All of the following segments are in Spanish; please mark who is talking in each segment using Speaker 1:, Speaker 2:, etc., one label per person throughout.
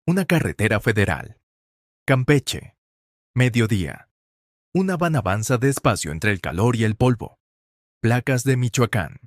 Speaker 1: Una carretera federal. Campeche. Mediodía. Una van avanza despacio entre el calor y el polvo. Placas de Michoacán.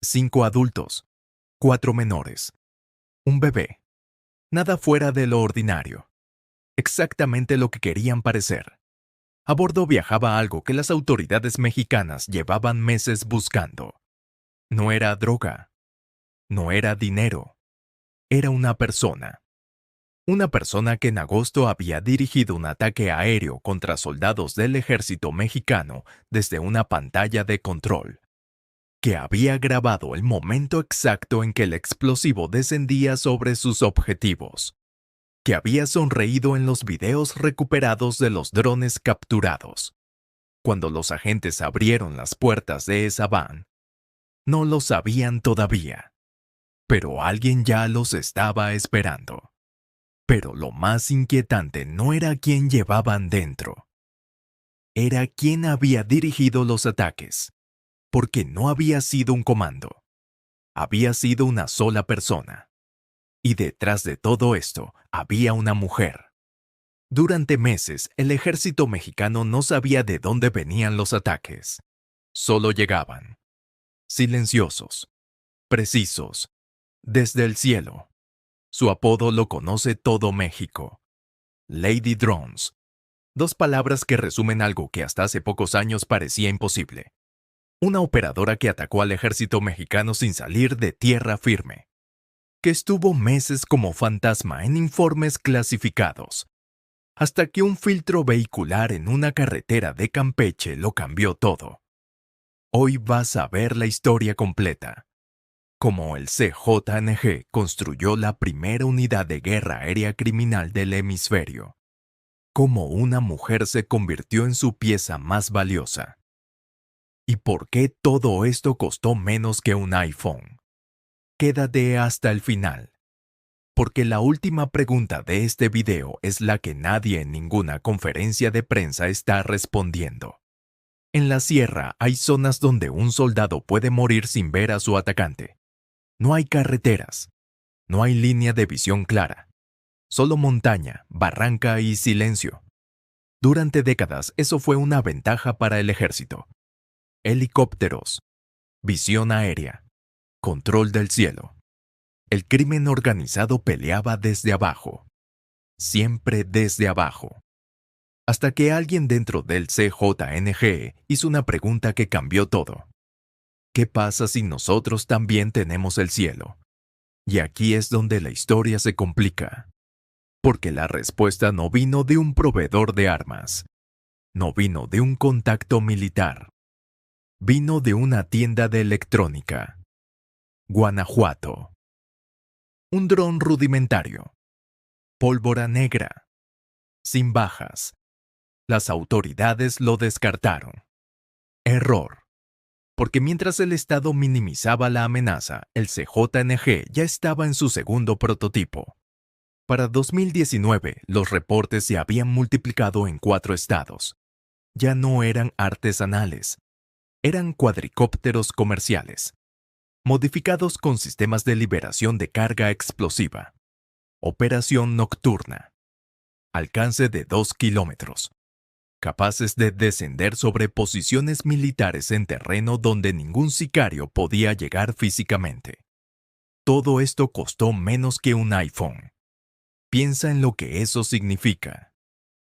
Speaker 1: 5 adultos. 4 menores. Un bebé. Nada fuera de lo ordinario. Exactamente lo que querían parecer. A bordo viajaba algo que las autoridades mexicanas llevaban meses buscando. No era droga. No era dinero. Era una persona. Una persona que en agosto había dirigido un ataque aéreo contra soldados del ejército mexicano desde una pantalla de control, que había grabado el momento exacto en que el explosivo descendía sobre sus objetivos, que había sonreído en los videos recuperados de los drones capturados. Cuando los agentes abrieron las puertas de esa van, no lo sabían todavía, pero alguien ya los estaba esperando. Pero lo más inquietante no era quién llevaban dentro. Era quién había dirigido los ataques, porque no había sido un comando. Había sido una sola persona. Y detrás de todo esto había una mujer. Durante meses, el ejército mexicano no sabía de dónde venían los ataques. Solo llegaban. Silenciosos. Precisos. Desde el cielo. Su apodo lo conoce todo México. Lady Drones. 2 palabras que resumen algo que hasta hace pocos años parecía imposible. Una operadora que atacó al ejército mexicano sin salir de tierra firme. Que estuvo meses como fantasma en informes clasificados. Hasta que un filtro vehicular en una carretera de Campeche lo cambió todo. Hoy vas a ver la historia completa. Cómo el CJNG construyó la primera unidad de guerra aérea criminal del hemisferio. Cómo una mujer se convirtió en su pieza más valiosa. ¿Y por qué todo esto costó menos que un iPhone? Quédate hasta el final. Porque la última pregunta de este video es la que nadie en ninguna conferencia de prensa está respondiendo. En la sierra hay zonas donde un soldado puede morir sin ver a su atacante. No hay carreteras. No hay línea de visión clara. Solo montaña, barranca y silencio. Durante décadas eso fue una ventaja para el ejército. Helicópteros. Visión aérea. Control del cielo. El crimen organizado peleaba desde abajo. Siempre desde abajo. Hasta que alguien dentro del CJNG hizo una pregunta que cambió todo. ¿Qué pasa si nosotros también tenemos el cielo? Y aquí es donde la historia se complica. Porque la respuesta no vino de un proveedor de armas. No vino de un contacto militar. Vino de una tienda de electrónica. Guanajuato. Un dron rudimentario. Pólvora negra. Sin bajas. Las autoridades lo descartaron. Error. Porque mientras el Estado minimizaba la amenaza, el CJNG ya estaba en su segundo prototipo. Para 2019, los reportes se habían multiplicado en 4 estados. Ya no eran artesanales. Eran cuadricópteros comerciales, modificados con sistemas de liberación de carga explosiva. Operación nocturna. Alcance de 2 kilómetros. Capaces de descender sobre posiciones militares en terreno donde ningún sicario podía llegar físicamente. Todo esto costó menos que un iPhone. Piensa en lo que eso significa.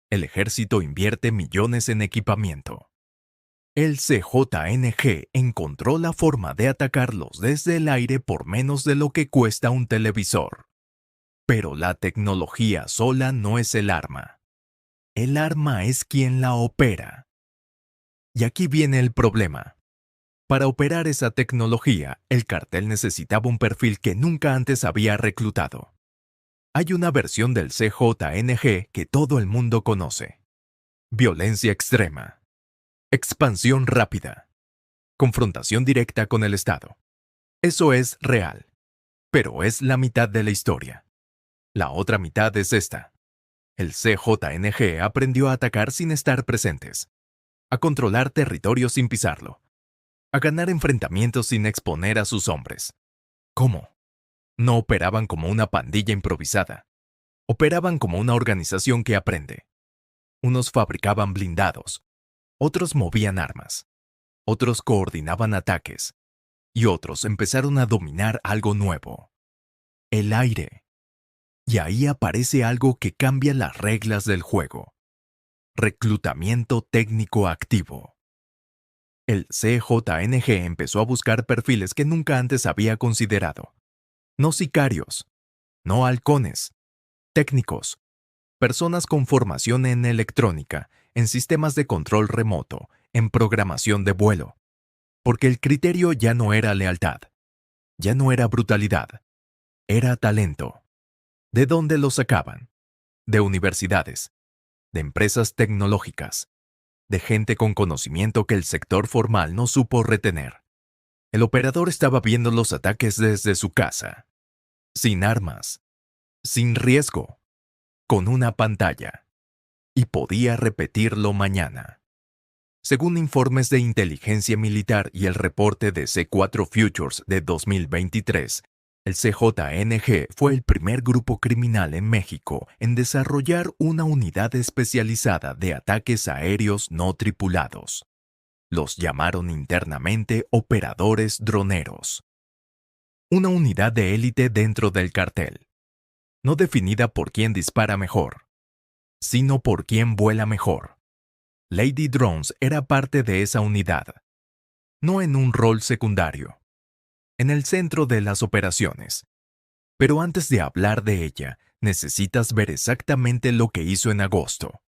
Speaker 1: El ejército invierte millones en equipamiento. El CJNG encontró la forma de atacarlos desde el aire por menos de lo que cuesta un televisor. Pero la tecnología sola no es el arma. El arma es quien la opera. Y aquí viene el problema. Para operar esa tecnología, el cartel necesitaba un perfil que nunca antes había reclutado. Hay una versión del CJNG que todo el mundo conoce. Violencia extrema. Expansión rápida. Confrontación directa con el Estado. Eso es real. Pero es la mitad de la historia. La otra mitad es esta. El CJNG aprendió a atacar sin estar presentes, a controlar territorio sin pisarlo, a ganar enfrentamientos sin exponer a sus hombres. ¿Cómo? No operaban como una pandilla improvisada. Operaban como una organización que aprende. Unos fabricaban blindados, otros movían armas, otros coordinaban ataques, y otros empezaron a dominar algo nuevo: el aire. Y ahí aparece algo que cambia las reglas del juego: reclutamiento técnico activo. El CJNG empezó a buscar perfiles que nunca antes había considerado. No sicarios, no halcones, técnicos, personas con formación en electrónica, en sistemas de control remoto, en programación de vuelo. Porque el criterio ya no era lealtad, ya no era brutalidad, era talento. ¿De dónde lo sacaban? De universidades, de empresas tecnológicas, de gente con conocimiento que el sector formal no supo retener. El operador estaba viendo los ataques desde su casa, sin armas, sin riesgo, con una pantalla, y podía repetirlo mañana. Según informes de inteligencia militar y el reporte de C4 Futures de 2023, el CJNG fue el primer grupo criminal en México en desarrollar una unidad especializada de ataques aéreos no tripulados. Los llamaron internamente operadores droneros. Una unidad de élite dentro del cartel, no definida por quién dispara mejor, sino por quién vuela mejor. Lady Drones era parte de esa unidad, no en un rol secundario, en el centro de las operaciones. Pero antes de hablar de ella, necesitas ver exactamente lo que hizo en agosto.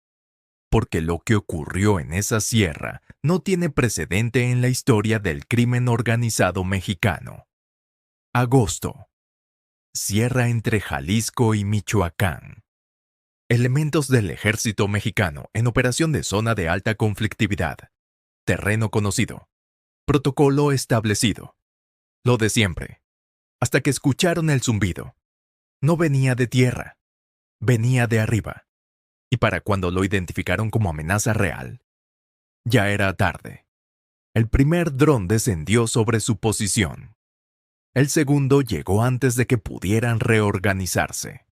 Speaker 1: Porque lo que ocurrió en esa sierra no tiene precedente en la historia del crimen organizado mexicano. Agosto. Sierra entre Jalisco y Michoacán. Elementos del ejército mexicano en operación de zona de alta conflictividad. Terreno conocido. Protocolo establecido. Lo de siempre. Hasta que escucharon el zumbido. No venía de tierra. Venía de arriba. Y para cuando lo identificaron como amenaza real, ya era tarde. El primer dron descendió sobre su posición. El segundo llegó antes de que pudieran reorganizarse.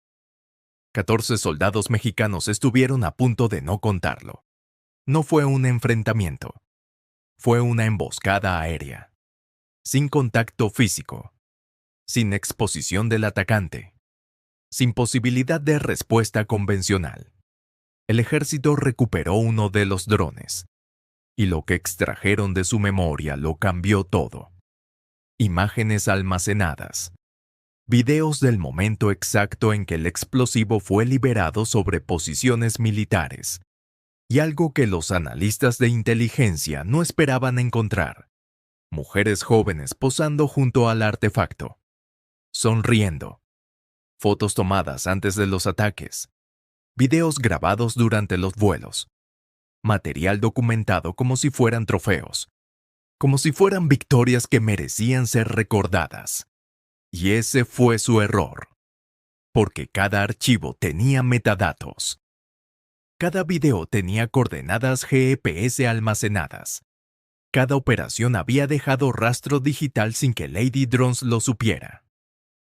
Speaker 1: 14 soldados mexicanos estuvieron a punto de no contarlo. No fue un enfrentamiento. Fue una emboscada aérea. Sin contacto físico. Sin exposición del atacante. Sin posibilidad de respuesta convencional. El ejército recuperó uno de los drones. Y lo que extrajeron de su memoria lo cambió todo. Imágenes almacenadas. Videos del momento exacto en que el explosivo fue liberado sobre posiciones militares. Y algo que los analistas de inteligencia no esperaban encontrar: mujeres jóvenes posando junto al artefacto, sonriendo. Fotos tomadas antes de los ataques. Videos grabados durante los vuelos. Material documentado como si fueran trofeos. Como si fueran victorias que merecían ser recordadas. Y ese fue su error. Porque cada archivo tenía metadatos. Cada video tenía coordenadas GPS almacenadas. Cada operación había dejado rastro digital sin que Lady Drones lo supiera.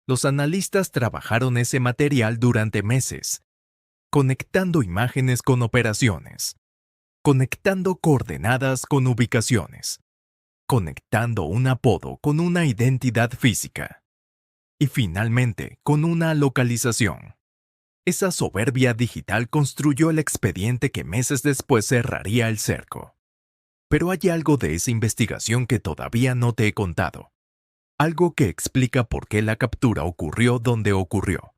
Speaker 1: Los analistas trabajaron ese material durante meses, conectando imágenes con operaciones, conectando coordenadas con ubicaciones, conectando un apodo con una identidad física y finalmente con una localización. Esa soberbia digital construyó el expediente que meses después cerraría el cerco. Pero hay algo de esa investigación que todavía no te he contado. Algo que explica por qué la captura ocurrió donde ocurrió.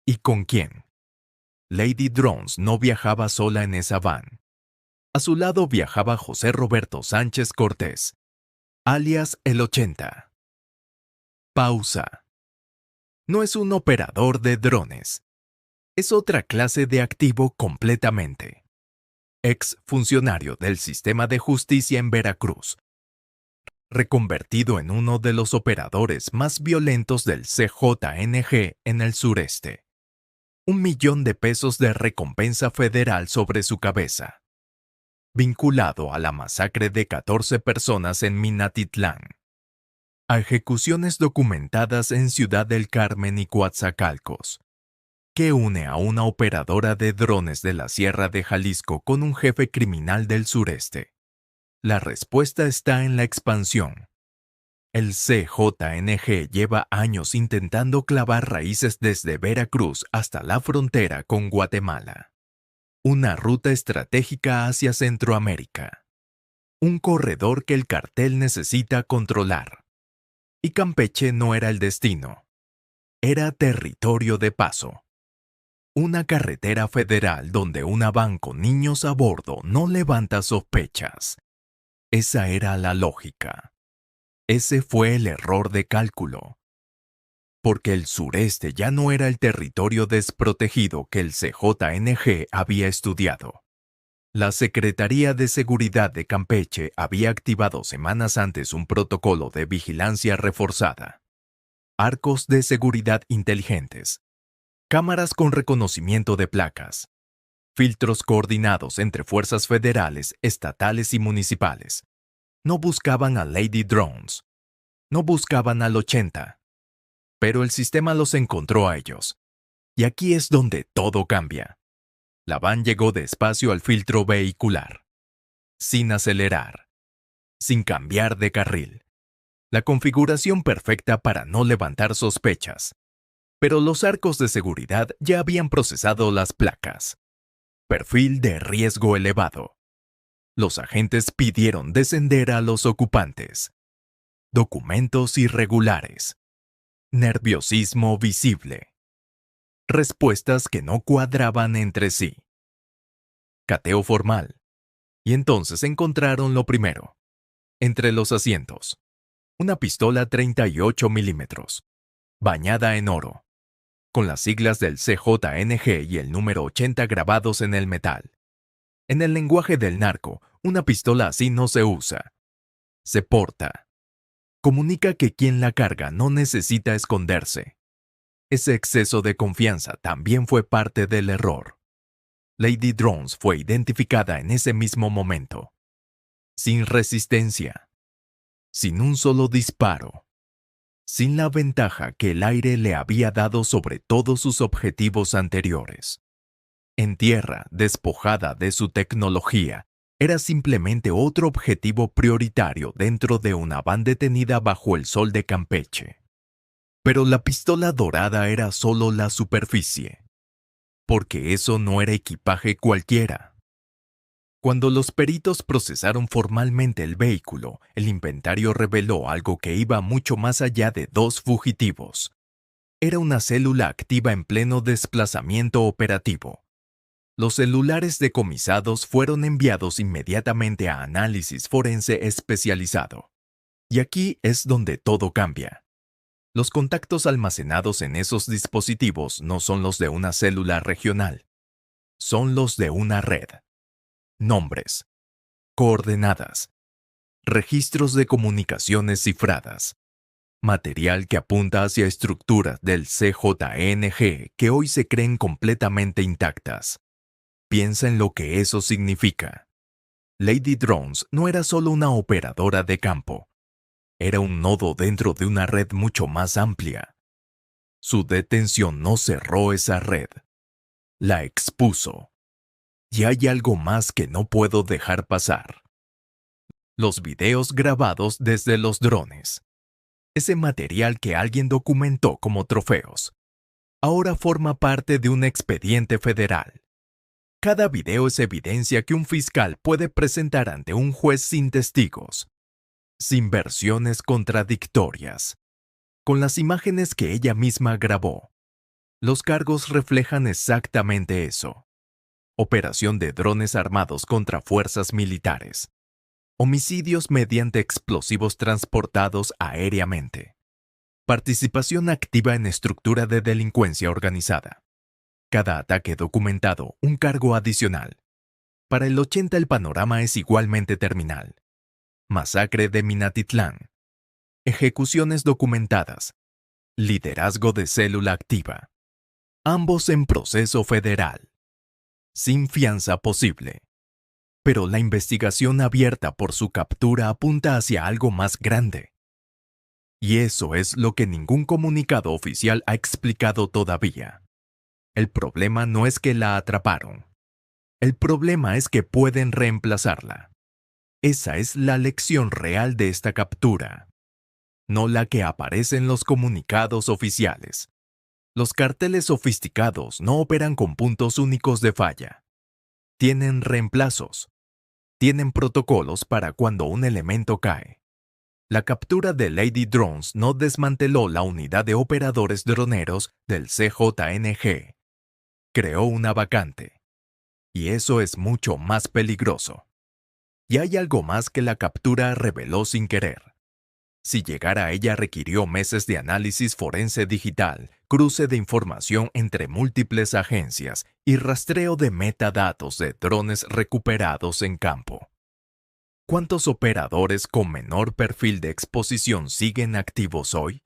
Speaker 1: ¿Y con quién? Lady Drones no viajaba sola en esa van. A su lado viajaba José Roberto Sánchez Cortés, alias el 80. Pausa. No es un operador de drones. Es otra clase de activo completamente. Ex funcionario del sistema de justicia en Veracruz. Reconvertido en uno de los operadores más violentos del CJNG en el sureste. $1 millón de recompensa federal sobre su cabeza. Vinculado a la masacre de 14 personas en Minatitlán. A ejecuciones documentadas en Ciudad del Carmen y Coatzacoalcos. ¿Qué une a una operadora de drones de la Sierra de Jalisco con un jefe criminal del sureste? La respuesta está en la expansión. El CJNG lleva años intentando clavar raíces desde Veracruz hasta la frontera con Guatemala. Una ruta estratégica hacia Centroamérica. Un corredor que el cartel necesita controlar. Y Campeche no era el destino. Era territorio de paso. Una carretera federal donde una van con niños a bordo no levanta sospechas. Esa era la lógica. Ese fue el error de cálculo. Porque el sureste ya no era el territorio desprotegido que el CJNG había estudiado. La Secretaría de Seguridad de Campeche había activado semanas antes un protocolo de vigilancia reforzada. Arcos de seguridad inteligentes. Cámaras con reconocimiento de placas. Filtros coordinados entre fuerzas federales, estatales y municipales. No buscaban a Lady Drones. No buscaban al 80. Pero el sistema los encontró a ellos. Y aquí es donde todo cambia. La van llegó despacio al filtro vehicular. Sin acelerar. Sin cambiar de carril. La configuración perfecta para no levantar sospechas. Pero los arcos de seguridad ya habían procesado las placas. Perfil de riesgo elevado. Los agentes pidieron descender a los ocupantes. Documentos irregulares. Nerviosismo visible. Respuestas que no cuadraban entre sí. Cateo formal. Y entonces encontraron lo primero. Entre los asientos. Una pistola 38 milímetros. Bañada en oro. Con las siglas del CJNG y el número 80 grabados en el metal. En el lenguaje del narco, una pistola así no se usa. Se porta. Comunica que quien la carga no necesita esconderse. Ese exceso de confianza también fue parte del error. Lady Drones fue identificada en ese mismo momento. Sin resistencia. Sin un solo disparo. Sin la ventaja que el aire le había dado sobre todos sus objetivos anteriores. En tierra, despojada de su tecnología, era simplemente otro objetivo prioritario dentro de una van detenida bajo el sol de Campeche. Pero la pistola dorada era solo la superficie. Porque eso no era equipaje cualquiera. Cuando los peritos procesaron formalmente el vehículo, el inventario reveló algo que iba mucho más allá de dos fugitivos. Era una célula activa en pleno desplazamiento operativo. Los celulares decomisados fueron enviados inmediatamente a análisis forense especializado. Y aquí es donde todo cambia. Los contactos almacenados en esos dispositivos no son los de una célula regional. Son los de una red. Nombres. Coordenadas. Registros de comunicaciones cifradas. Material que apunta hacia estructuras del CJNG que hoy se creen completamente intactas. Piensa en lo que eso significa. Lady Drones no era solo una operadora de campo. Era un nodo dentro de una red mucho más amplia. Su detención no cerró esa red. La expuso. Y hay algo más que no puedo dejar pasar. Los videos grabados desde los drones. Ese material que alguien documentó como trofeos. Ahora forma parte de un expediente federal. Cada video es evidencia que un fiscal puede presentar ante un juez sin testigos, sin versiones contradictorias, con las imágenes que ella misma grabó. Los cargos reflejan exactamente eso. Operación de drones armados contra fuerzas militares. Homicidios mediante explosivos transportados aéreamente. Participación activa en estructura de delincuencia organizada. Cada ataque documentado, un cargo adicional. Para el 80 el panorama es igualmente terminal. Masacre de Minatitlán. Ejecuciones documentadas. Liderazgo de célula activa. Ambos en proceso federal. Sin fianza posible. Pero la investigación abierta por su captura apunta hacia algo más grande. Y eso es lo que ningún comunicado oficial ha explicado todavía. El problema no es que la atraparon. El problema es que pueden reemplazarla. Esa es la lección real de esta captura, no la que aparece en los comunicados oficiales. Los carteles sofisticados no operan con puntos únicos de falla. Tienen reemplazos. Tienen protocolos para cuando un elemento cae. La captura de Lady Drones no desmanteló la unidad de operadores droneros del CJNG. Creó una vacante. Y eso es mucho más peligroso. Y hay algo más que la captura reveló sin querer. Si llegara a ella requirió meses de análisis forense digital, cruce de información entre múltiples agencias y rastreo de metadatos de drones recuperados en campo. ¿Cuántos operadores con menor perfil de exposición siguen activos hoy?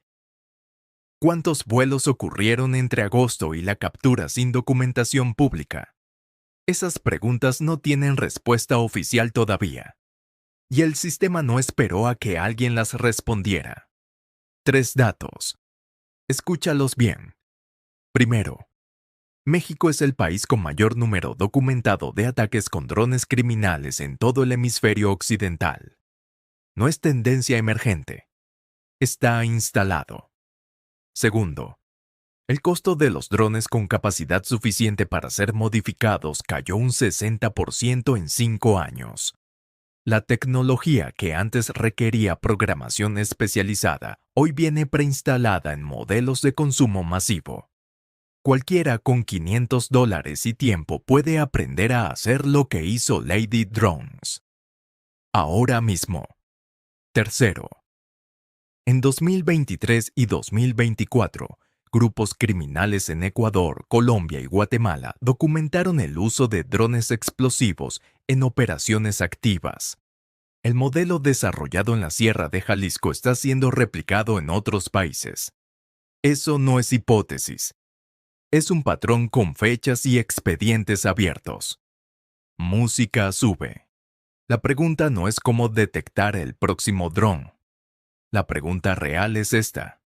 Speaker 1: ¿Cuántos vuelos ocurrieron entre agosto y la captura sin documentación pública? Esas preguntas no tienen respuesta oficial todavía. Y el sistema no esperó a que alguien las respondiera. 3 datos. Escúchalos bien. Primero, México es el país con mayor número documentado de ataques con drones criminales en todo el hemisferio occidental. No es tendencia emergente. Está instalado. Segundo, el costo de los drones con capacidad suficiente para ser modificados cayó un 60% en 5 años. La tecnología que antes requería programación especializada hoy viene preinstalada en modelos de consumo masivo. Cualquiera con $500 y tiempo puede aprender a hacer lo que hizo Lady Drones. Ahora mismo. Tercero, en 2023 y 2024, grupos criminales en Ecuador, Colombia y Guatemala documentaron el uso de drones explosivos en operaciones activas. El modelo desarrollado en la Sierra de Jalisco está siendo replicado en otros países. Eso no es hipótesis. Es un patrón con fechas y expedientes abiertos. Música sube. La pregunta no es cómo detectar el próximo dron. La pregunta real es esta.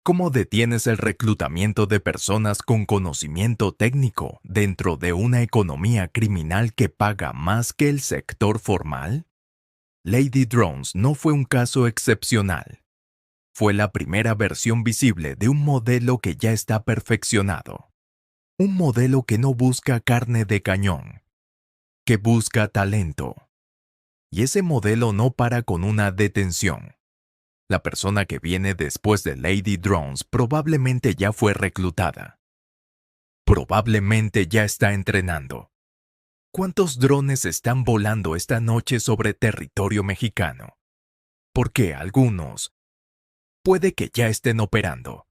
Speaker 1: ¿Cómo detienes el reclutamiento de personas con conocimiento técnico dentro de una economía criminal que paga más que el sector formal? Lady Drones no fue un caso excepcional. Fue la primera versión visible de un modelo que ya está perfeccionado. Un modelo que no busca carne de cañón, que busca talento. Y ese modelo no para con una detención. La persona que viene después de Lady Drones probablemente ya fue reclutada. Probablemente ya está entrenando. ¿Cuántos drones están volando esta noche sobre territorio mexicano? Porque algunos puede que ya estén operando.